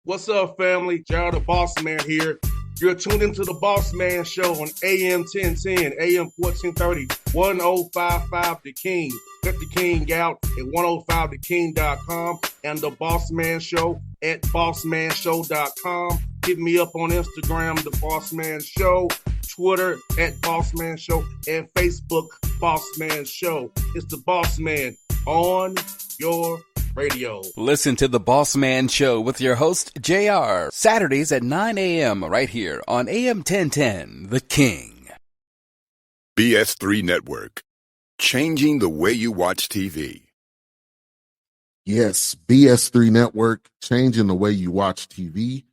What's up, family? Gerald the Bossman here. You're tuned into the Bossman Show on AM 1010, AM 1430, 1055 The King. Let the King out at 105theking.com and the Bossman Show at bossmanshow.com. Hit me up on Instagram, The Bossman Show, Twitter at Bossman Show, and Facebook, Bossman Show. It's the Bossman on your radio. Listen to the Bossman Show with your host, JR, Saturdays at 9 a.m. right here on AM 1010, The King. BS3 Network, changing the way you watch TV. Yes, BS3 Network, changing the way you watch TV,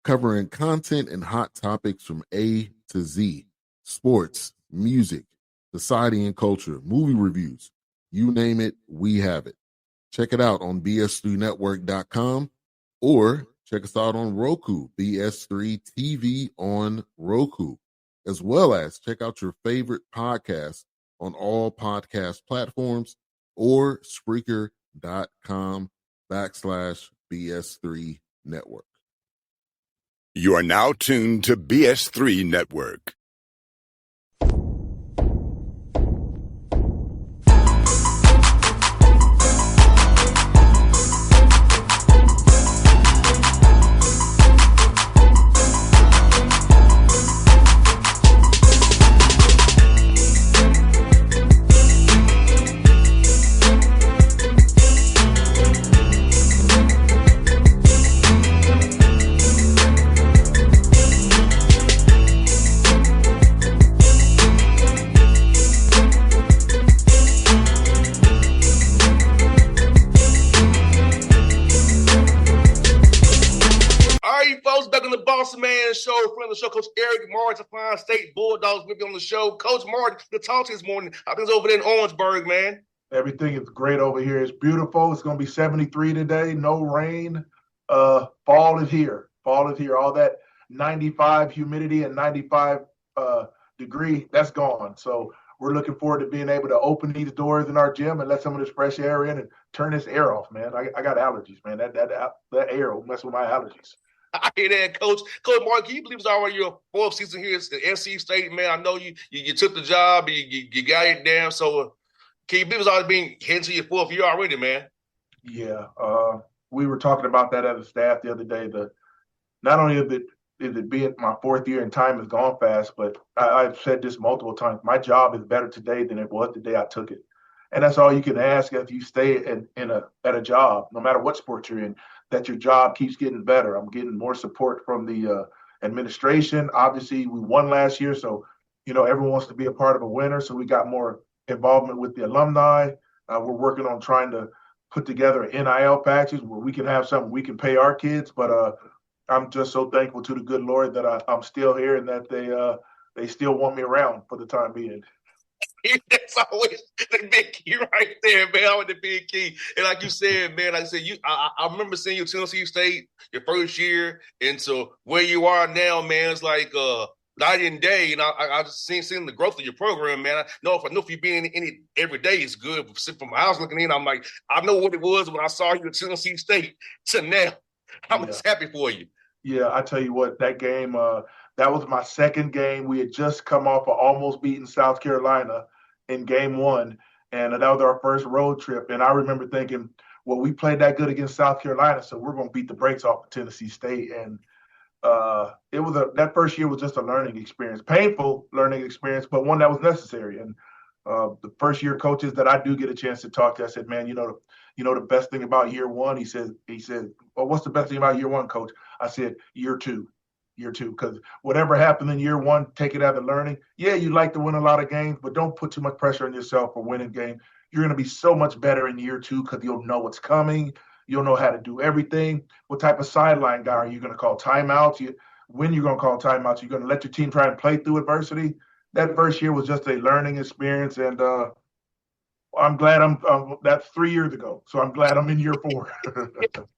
covering content and hot topics from A to Z, sports, music, society and culture, movie reviews, you name it, we have it. Check it out on bs3network.com or check us out on Roku, BS3 TV on Roku, as well as check out your favorite podcasts on all podcast platforms or Spreaker.com/BS3 Network. You are now tuned to BS3 Network. Bossman Show, friend of the show, Coach Erik, Martin, Fine State Bulldogs with me on the show. Coach Martin, the talk this morning. How things over there in Orangeburg, man? Everything is great over here. It's beautiful. It's going to be 73 today. No rain. Fall is here. Fall is here. All that 95 humidity and 95 degree, that's gone. So we're looking forward to being able to open these doors in our gym and let some of this fresh air in and turn this air off, man. I got allergies, man. That air will mess with my allergies. I hear that, Coach. Coach Mark, can you believe it's already your fourth season here at NC State, man? I know you took the job, you got it down. So can you believe it's already being heading to your fourth year already, man? Yeah, we were talking about that as a staff the other day. Not only is it being my fourth year and time has gone fast, but I've said this multiple times. My job is better today than it was the day I took it. And that's all you can ask if you stay at a job, no matter what sport you're in, that your job keeps getting better. I'm getting more support from the administration. Obviously, we won last year, so everyone wants to be a part of a winner. So we got more involvement with the alumni. We're working on trying to put together an NIL package where we can have something we can pay our kids. But I'm just so thankful to the good Lord that I'm still here and that they still want me around for the time being. That's always the big key right there, man. Always the big key. And like you said, man, I remember seeing you at Tennessee State your first year, and so where you are now, man, it's like night and day. And I just seen the growth of your program, man. I know if you being in it every day is good. From my house looking in, I'm like, I know what it was when I saw you at Tennessee State to now. I'm just happy for you. Yeah, I tell you what, that game, that was my second game. We had just come off of almost beating South Carolina in game one, and that was our first road trip. And I remember thinking, well, we played that good against South Carolina, so we're going to beat the brakes off of Tennessee State. And that first year was just a learning experience, painful learning experience, but one that was necessary. And the first year coaches that I do get a chance to talk to, I said, man, the best thing about year one, he said, well, what's the best thing about year one, coach? I said, year two, because whatever happened in year one, take it as a learning. Yeah, you like to win a lot of games, but don't put too much pressure on yourself for winning games. You're going to be so much better in year two because you'll know what's coming. You'll know how to do everything. What type of sideline guy are you going to call timeouts? When you're going to call timeouts, you're going to let your team try and play through adversity. That first year was just a learning experience, and I'm glad that's 3 years ago. So I'm glad I'm in year 4.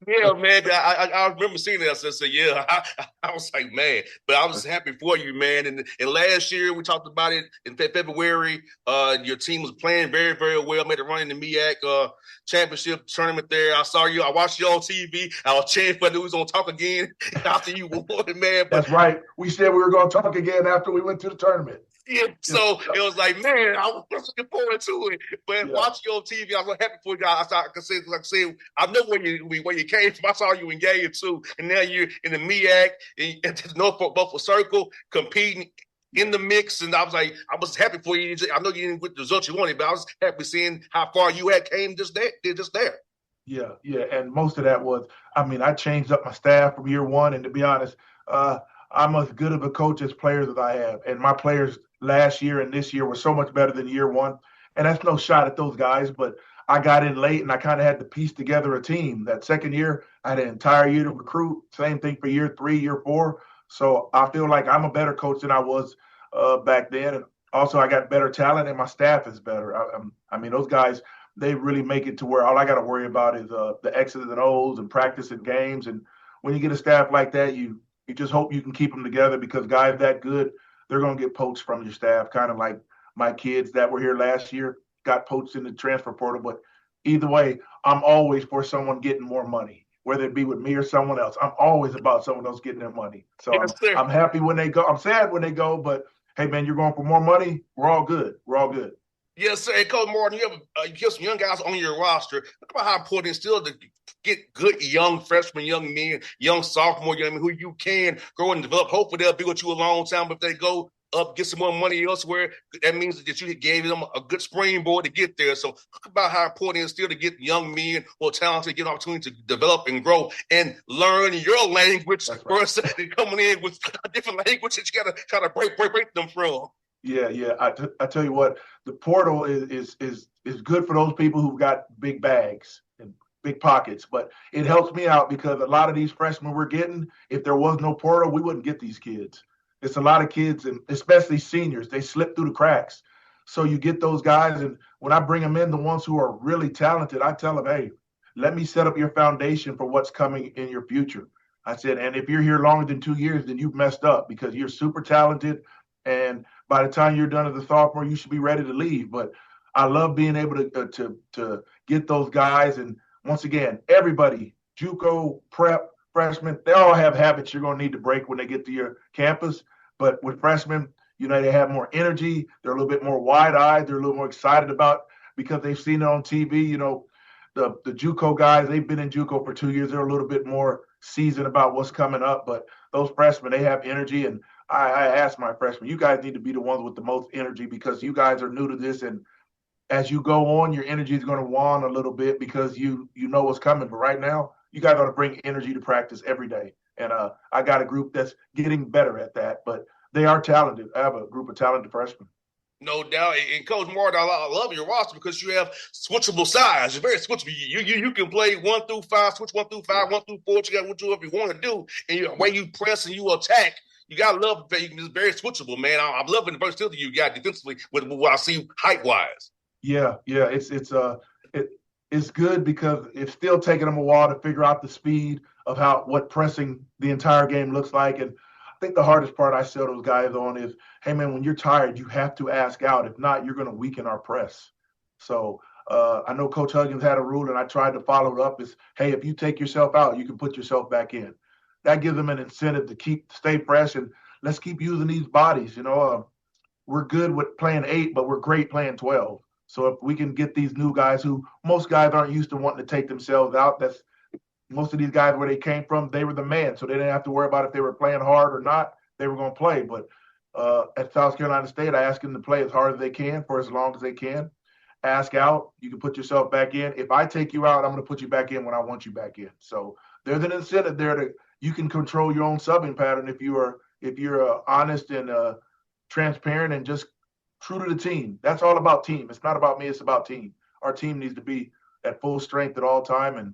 Yeah, man. I remember seeing that. So I said, yeah, I was like, man, but I was happy for you, man. And last year we talked about it in February. Your team was playing very, very well. Made a run in the MEAC championship tournament there. I saw you. I watched you on TV. I was cheering for news on Talk Again after you won, man. But That's right. We said we were going to talk again after we went to the tournament. yeah, so it was like, man, I was looking forward to it. But watching you on TV, I was happy for you guys. Like I said, I know where you came from. I saw you engaged too, and now you're in the MEAC and Norfolk Buffalo Circle competing in the mix. And I was happy for you. I know you didn't get the results you wanted, but I was happy seeing how far you had came just there. Yeah, and most of that was, I changed up my staff from year 1, and to be honest, I'm as good of a coach as players as I have, and my players last year and this year were so much better than year 1, and that's no shot at those guys, but I got in late and I kind of had to piece together a team. That second year, I had an entire year to recruit. Same thing for year 3, year 4. So I feel like I'm a better coach than I was back then, and also I got better talent and my staff is better. Those guys, they really make it to where all I got to worry about is the X's and O's and practicing games. And when you get a staff like that, you just hope you can keep them together, because guys that good, they're going to get poached from your staff, kind of like my kids that were here last year got poached in the transfer portal. But either way, I'm always for someone getting more money, whether it be with me or someone else. I'm always about someone else getting their money. So Yes, I'm happy when they go. I'm sad when they go, but hey, man, you're going for more money. We're all good. We're all good. Yes, sir. And Coach Martin, you have some young guys on your roster. Think about how important it's still to get good young freshmen, young men, young sophomore, young men who you can grow and develop. Hopefully they'll be with you a long time. But if they go up, get some more money elsewhere, that means that you gave them a good springboard to get there. So think about how important it is still to get young men who are talented, get an opportunity to develop and grow and learn your language versus coming in with a different language that you got to try to break them from. Yeah. I tell you what, the portal is good for those people who've got big bags and big pockets, but it helps me out because a lot of these freshmen we're getting, if there was no portal, we wouldn't get these kids. It's a lot of kids, and especially seniors, they slip through the cracks. So you get those guys, and when I bring them in, the ones who are really talented, I tell them, hey, let me set up your foundation for what's coming in your future. I said, and if you're here longer than 2 years, then you've messed up because you're super talented. And by the time you're done as a sophomore, you should be ready to leave. But I love being able to get those guys. And once again, everybody, JUCO, prep, freshmen, they all have habits you're going to need to break when they get to your campus. But with freshmen, they have more energy. They're a little bit more wide-eyed. They're a little more excited about because they've seen it on TV. The JUCO guys, they've been in JUCO for 2 years. They're a little bit more seasoned about what's coming up. But those freshmen, they have energy. And I asked my freshmen, you guys need to be the ones with the most energy because you guys are new to this. And as you go on, your energy is going to wane a little bit because you know what's coming. But right now, you guys got to bring energy to practice every day. And I got a group that's getting better at that. But they are talented. I have a group of talented freshmen. No doubt. And Coach Martin, I love your roster because you have switchable size. You're very switchable. You can play 1 through 5, switch 1 through 5, 1 through 4. You got whatever you want to do. And the way you press and you attack, you got to love that it's very switchable, man. I'm loving the versatility you got defensively with what I see height-wise. Yeah. It's good because it's still taking them a while to figure out the speed of what pressing the entire game looks like. And I think the hardest part I sell those guys on is, hey, man, when you're tired, you have to ask out. If not, you're going to weaken our press. So I know Coach Huggins had a rule, and I tried to follow it up, is, hey, if you take yourself out, you can put yourself back in. That gives them an incentive to stay fresh, and let's keep using these bodies. We're good with playing 8, but we're great playing 12. So if we can get these new guys who most guys aren't used to wanting to take themselves out, that's most of these guys where they came from, they were the man. So they didn't have to worry about if they were playing hard or not. They were going to play. But at South Carolina State, I ask them to play as hard as they can for as long as they can. Ask out. You can put yourself back in. If I take you out, I'm going to put you back in when I want you back in. So there's an incentive there you can control your own subbing pattern if you're honest and transparent and just true to the team. That's all about team. It's not about me. It's about team. Our team needs to be at full strength at all time. And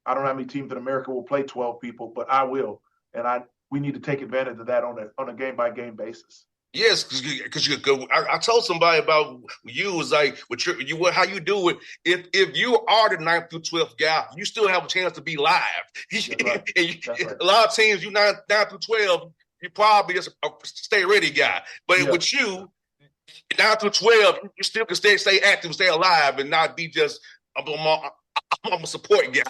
I don't know how many teams in America will play 12 people, but I will. And we need to take advantage of that on a game-by-game basis. Yes, because I told somebody about you was like how you do it. If you are the 9th through 12th guy, you still have a chance to be live. That's right. That's right. A lot of teams, you 9 through 12, you probably just a stay ready guy. But with you, 9 through 12, you still can stay active, stay alive, and not be just I'm a support guy.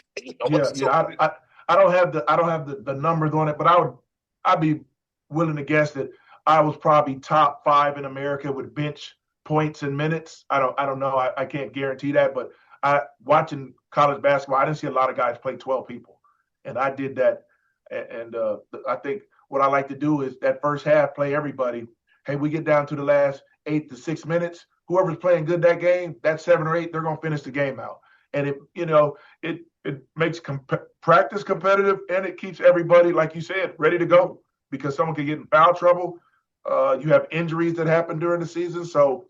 I don't have the numbers on it, but I'd be willing to guess that I was probably top 5 in America with bench points and minutes. I don't know. I can't guarantee that, but watching college basketball, I didn't see a lot of guys play 12 people, and I did that. And I think what I like to do is that first half play everybody. Hey, we get down to the last 8 to 6 minutes. Whoever's playing good that game, that 7 or 8, they're gonna finish the game out. And it makes practice competitive, and it keeps everybody, like you said, ready to go, because someone can get in foul trouble. You have injuries that happen during the season. So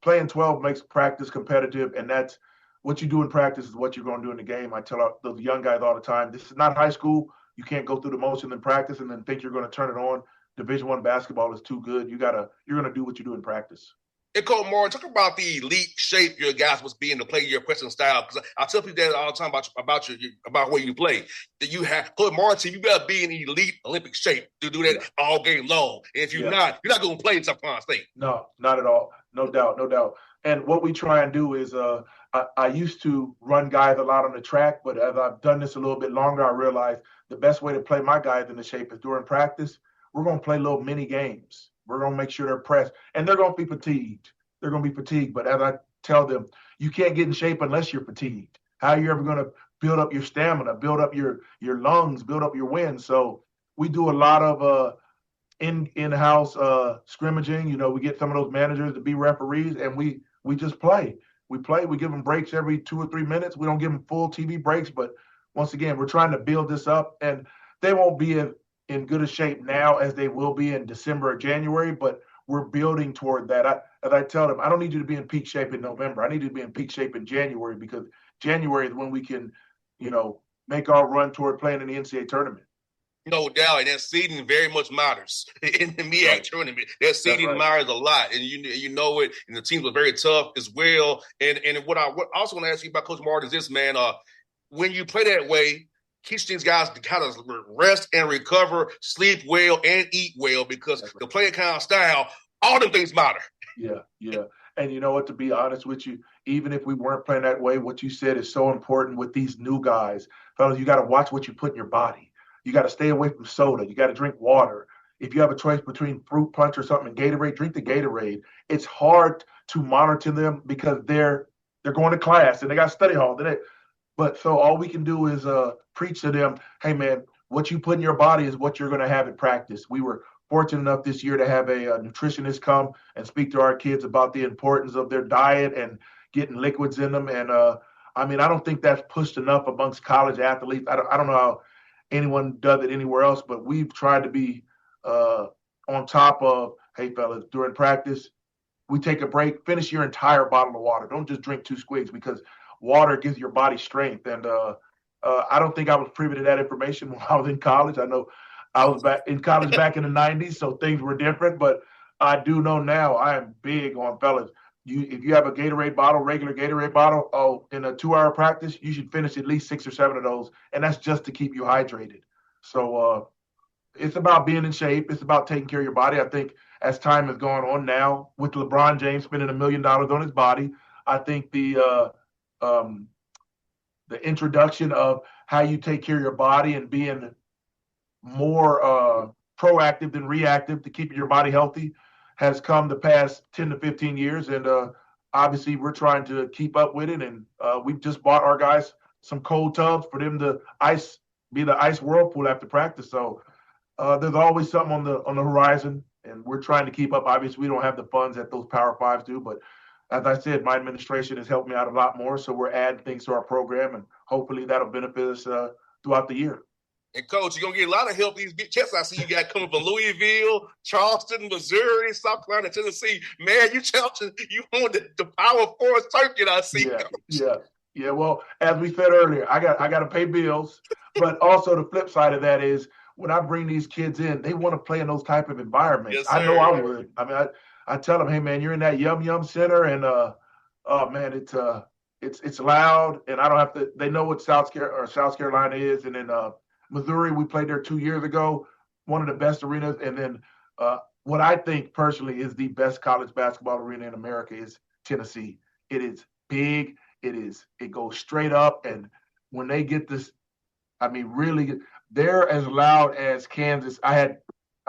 playing 12 makes practice competitive, and that's what you do in practice is what you're going to do in the game. I tell those young guys all the time, this is not high school. You can't go through the motion in practice and then think you're going to turn it on. Division I basketball is too good. You're going to do what you do in practice. And Coach Martin, talk about the elite shape your guys must be in to play your pressing style. Because I tell people that all the time about where you play. That you have, Coach Martin, you got to be in elite Olympic shape to do that all game long. And if you're not going to play in South Carolina State. No, not at all. No doubt. And what we try and do is I used to run guys a lot on the track, but as I've done this a little bit longer, I realized the best way to play my guys in the shape is during practice. We're going to play little mini games. We're going to make sure they're pressed, and they're going to be fatigued. But as I tell them, you can't get in shape unless you're fatigued. How are you ever going to build up your stamina, build up your lungs, build up your wind? So we do a lot of in-house scrimmaging. We get some of those managers to be referees, and we just play. We give them breaks every 2 or 3 minutes. We don't give them full TV breaks, but once again, we're trying to build this up, and they won't be in good a shape now as they will be in December or January, but we're building toward that. As I tell them, I don't need you to be in peak shape in November. I need you to be in peak shape in January, because January is when we can, make our run toward playing in the NCAA tournament. No doubt, and that seeding very much matters in the MEAC tournament. That seeding matters a lot, and you know it. And the teams are very tough as well. And what I also want to ask you about, Coach Martin, is this, man. When you play that way, teach these guys to kind of rest and recover, sleep well, and eat well, because the playing kind of style, all them things matter. Yeah. And you know what, to be honest with you, even if we weren't playing that way, what you said is so important with these new guys. Fellas, you got to watch what you put in your body. You got to stay away from soda. You got to drink water. If you have a choice between fruit punch or something and Gatorade, drink the Gatorade. It's hard to monitor them because they're going to class and they got study hall. But so all we can do is preach to them, hey, man, what you put in your body is what you're going to have at practice. We were fortunate enough this year to have a nutritionist come and speak to our kids about the importance of their diet and getting liquids in them. And, I don't think that's pushed enough amongst college athletes. I don't know how anyone does it anywhere else, but we've tried to be on top of, hey, fellas, during practice, we take a break, finish your entire bottle of water. Don't just drink 2 squigs, because water gives your body strength. And I don't think I was privy to that information when I was in college. I know I was back in college back in the 90s, so things were different. But I do know now I am big on, fellas. If you have a Gatorade bottle, regular Gatorade bottle, in a 2-hour practice, you should finish at least 6 or 7 of those. And that's just to keep you hydrated. So it's about being in shape. It's about taking care of your body. I think as time has gone on now, with LeBron James spending $1 million on his body, I think the introduction of how you take care of your body and being more proactive than reactive to keep your body healthy has come the past 10 to 15 years. And obviously we're trying to keep up with it. And we've just bought our guys some cold tubs for them to be the ice whirlpool after practice. So there's always something on the horizon, and we're trying to keep up. Obviously we don't have the funds that those Power Fives do, but as I said, my administration has helped me out a lot more. So we're adding things to our program, and hopefully that'll benefit us throughout the year. And, Coach, you're going to get a lot of help these big checks I see you got coming from Louisville, Charleston, Missouri, South Carolina, Tennessee. Man, you on the Power 4 circuit, I see. Yeah. Well, as we said earlier, I got to pay bills. But also the flip side of that is when I bring these kids in, they want to play in those type of environments. Yes, I know sir. I would. I mean, I tell them, hey man, you're in that Yum Yum Center, and oh man, it's loud, and I don't have to. They know what South Carolina is, and then Missouri, we played there 2 years ago, one of the best arenas, and then what I think personally is the best college basketball arena in America is Tennessee. It is big. It goes straight up, and when they get this, I mean, really, they're as loud as Kansas. I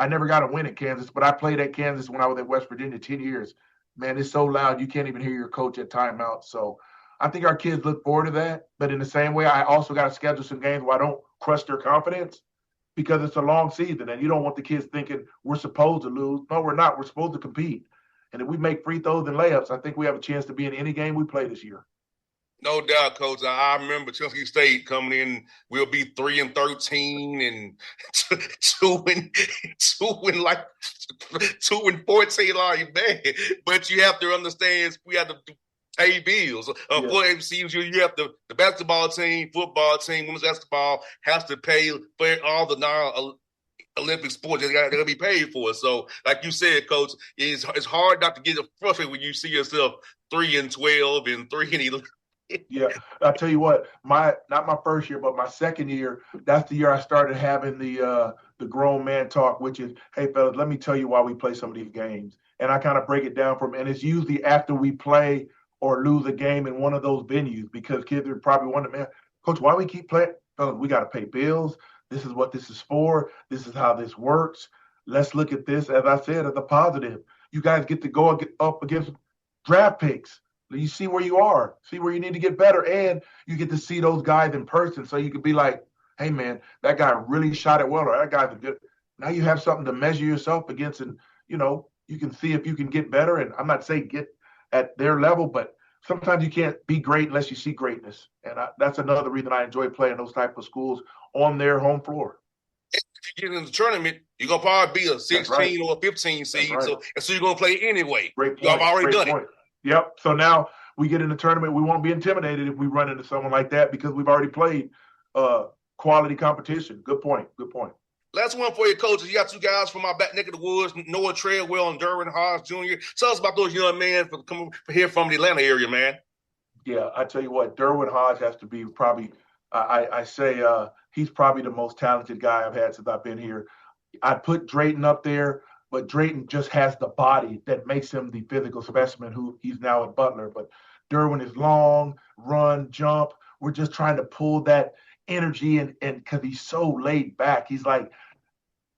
never got a win at Kansas, but I played at Kansas when I was at West Virginia 10 years. Man, it's so loud you can't even hear your coach at timeout. So I think our kids look forward to that. But in the same way, I also got to schedule some games where I don't crush their confidence because it's a long season, and you don't want the kids thinking we're supposed to lose. No, we're not. We're supposed to compete. And if we make free throws and layups, I think we have a chance to be in any game we play this year. No doubt, Coach. I remember Tennessee State coming in. We'll be 3-13 and two and like 2-14. Like man, but you have to understand we have to pay bills. For MCs, you have the basketball team, football team, women's basketball has to pay for all the non-Olympic sports. They got to be paid for. So, like you said, Coach, it's hard not to get frustrated when you see yourself 3-12 and 3-11. Yeah, I tell you what, not my first year, but my second year, that's the year I started having the grown man talk, which is, hey fellas, let me tell you why we play some of these games. And I kind of break it down and it's usually after we play or lose a game in one of those venues because kids are probably wondering, man, Coach, why we keep playing? Fellas, we got to pay bills. This is what this is for. This is how this works. Let's look at this, as I said, as a positive. You guys get to go up against draft picks. You see where you are, see where you need to get better, and you get to see those guys in person. So you could be like, hey, man, that guy really shot it well, or that guy's a good. Now you have something to measure yourself against, and, you can see if you can get better. And I'm not saying get at their level, but sometimes you can't be great unless you see greatness. And that's another reason I enjoy playing those type of schools on their home floor. If you get in the tournament, you're going to probably be a 16 or a 15 seed. Right. So you're going to play anyway. Great point. Y'all have already done it. Yep. So now we get in the tournament. We won't be intimidated if we run into someone like that because we've already played quality competition. Good point. Last one for you, coaches. You got two guys from my back neck of the woods, Noah Treadwell and Derwin Hodge Jr. Tell us about those young men coming here from the Atlanta area, man. Yeah, I tell you what, Derwin Hodge has to be probably, I say he's probably the most talented guy I've had since I've been here. I put Drayton up there, but Drayton just has the body that makes him the physical specimen who he's now at Butler. But Derwin is long, run, jump. We're just trying to pull that energy and because he's so laid back. He's like,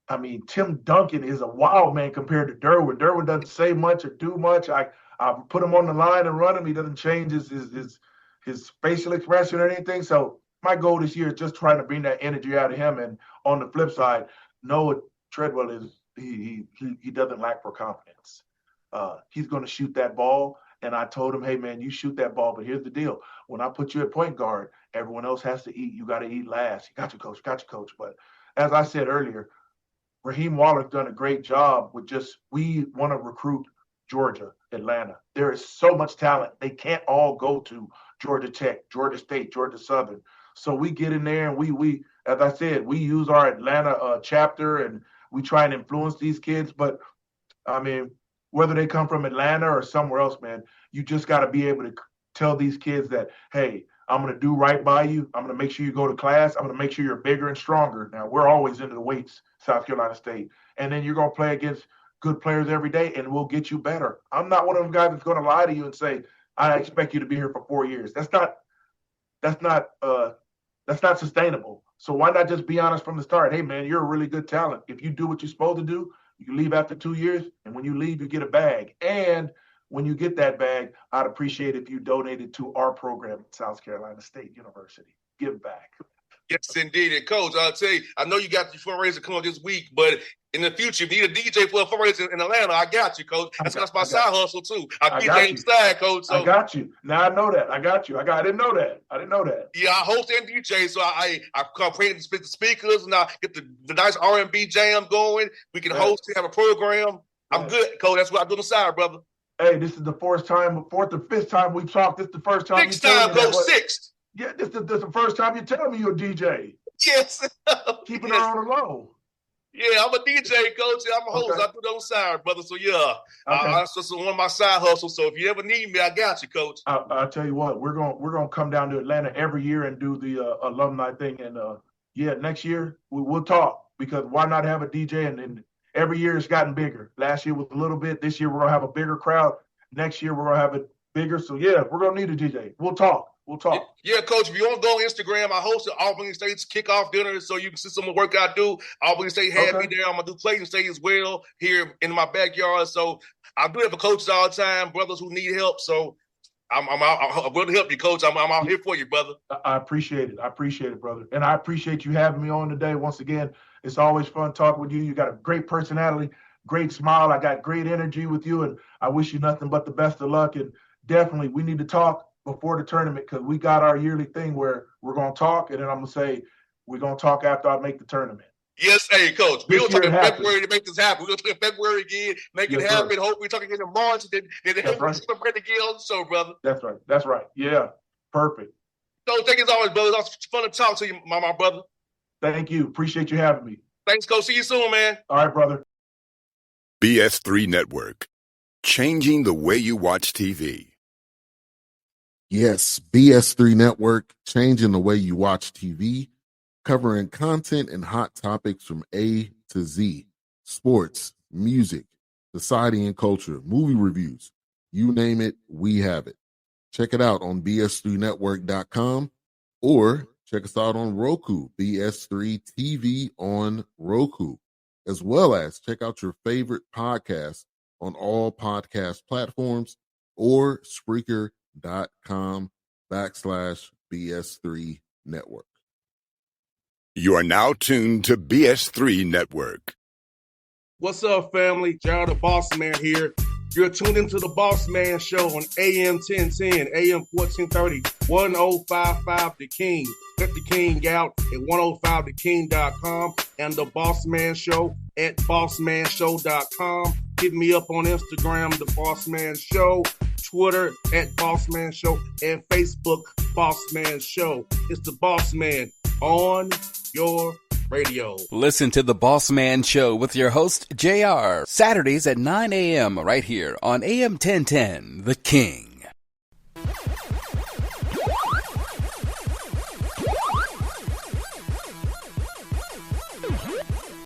I mean, Tim Duncan is a wild man compared to Derwin. Derwin doesn't say much or do much. I put him on the line and run him. He doesn't change his facial expression or anything. So my goal this year is just trying to bring that energy out of him. And on the flip side, Noah Treadwell is he doesn't lack for confidence. He's going to shoot that ball. And I told him, hey, man, you shoot that ball. But here's the deal. When I put you at point guard, everyone else has to eat. You got to eat last. You got your coach. But as I said earlier, Raheem Waller's done a great job with we want to recruit Georgia, Atlanta. There is so much talent. They can't all go to Georgia Tech, Georgia State, Georgia Southern. So we get in there and we as I said, we use our Atlanta chapter and we try and influence these kids. But, I mean, whether they come from Atlanta or somewhere else, man, you just got to be able to tell these kids that, hey, I'm going to do right by you. I'm going to make sure you go to class. I'm going to make sure you're bigger and stronger. Now, we're always into the weights, South Carolina State. And then you're going to play against good players every day, and we'll get you better. I'm not one of them guys that's going to lie to you and say, I expect you to be here for 4 years. That's not sustainable. So why not just be honest from the start? Hey, man, you're a really good talent. If you do what you're supposed to do, you can leave after 2 years, and when you leave, you get a bag. And when you get that bag, I'd appreciate if you donated to our program at South Carolina State University. Give back. Yes, indeed. And, Coach, I'll tell you, I know you got your fundraiser coming up this week, but in the future, if you need a DJ for a fundraiser in Atlanta, I got you, Coach. That's my side hustle, too. I'll get that inside, Coach. So. I got you. Now I know that. I got you. I didn't know that. Yeah, I host and DJ, so I come pray to the speakers, and I get the nice R&B jam going. We can host and have a program. I'm good, Coach. That's what I do on the side, brother. Hey, this is the fourth or fifth time we've talked. This is the first time. Sixth time, Coach. Sixth. Yeah, this is the first time you tell me you're a DJ. Yes. Keeping Yes. her on the low. Yeah, I'm a DJ, coach. I'm a host. Okay. I do those side, brother. So yeah, Okay. that's just one of my side hustles. So if you ever need me, I got you, coach. I'll tell you what, we're gonna come down to Atlanta every year and do the alumni thing. And yeah, next year we'll talk, because why not have a DJ? And every year it's gotten bigger. Last year was a little bit. This year we're gonna have a bigger crowd. Next year we're gonna have it bigger. So yeah, we're gonna need a DJ. We'll talk. We'll talk. Yeah, coach. If you want to go on Instagram, I host the Albany State's kickoff dinner, so you can see some of the work I do. Albany State had me there. I'm gonna do Clayton State as well here in my backyard. So I do it for coaches all the time, brothers who need help. So I'm willing to help you, coach. I'm out here for you, brother. I appreciate it. I appreciate it, brother. And I appreciate you having me on today. Once again, it's always fun talking with you. You got a great personality, great smile. I got great energy with you, and I wish you nothing but the best of luck. And definitely, we need to talk before the tournament, because we got our yearly thing where we're going to talk, and then I'm going to say we're going to talk after I make the tournament. Yes, hey, coach. We're going to talk in February to make this happen. We're going to talk in February again, make it happen. Hope we're talking again in March, and then we're ready to get on the show, brother. That's right. That's right. Yeah, perfect. So thank you as always, brother. It's fun to talk to you, my brother. Thank you. Appreciate you having me. Thanks, coach. See you soon, man. All right, brother. BS3 Network, changing the way you watch TV. Yes, BS3 Network, changing the way you watch TV, covering content and hot topics from A to Z, sports, music, society and culture, movie reviews, you name it, we have it. Check it out on bs3network.com or check us out on Roku, BS3 TV on Roku, as well as check out your favorite podcast on all podcast platforms or Spreaker.com/BS3 Network. You are now tuned to BS3 Network. What's up, family? Gerald the Bossman here. You're tuned into the Bossman Show on AM 1010, AM 1430, 1055 The King. Let the King out at 105theking.com and the Bossman Show at bossmanshow.com. Hit me up on Instagram, The Bossman Show, Twitter at Bossman Show, and Facebook, Bossman Show. It's the Bossman on your radio. Listen to The Bossman Show with your host, JR, Saturdays at 9 a.m. right here on AM 1010, The King.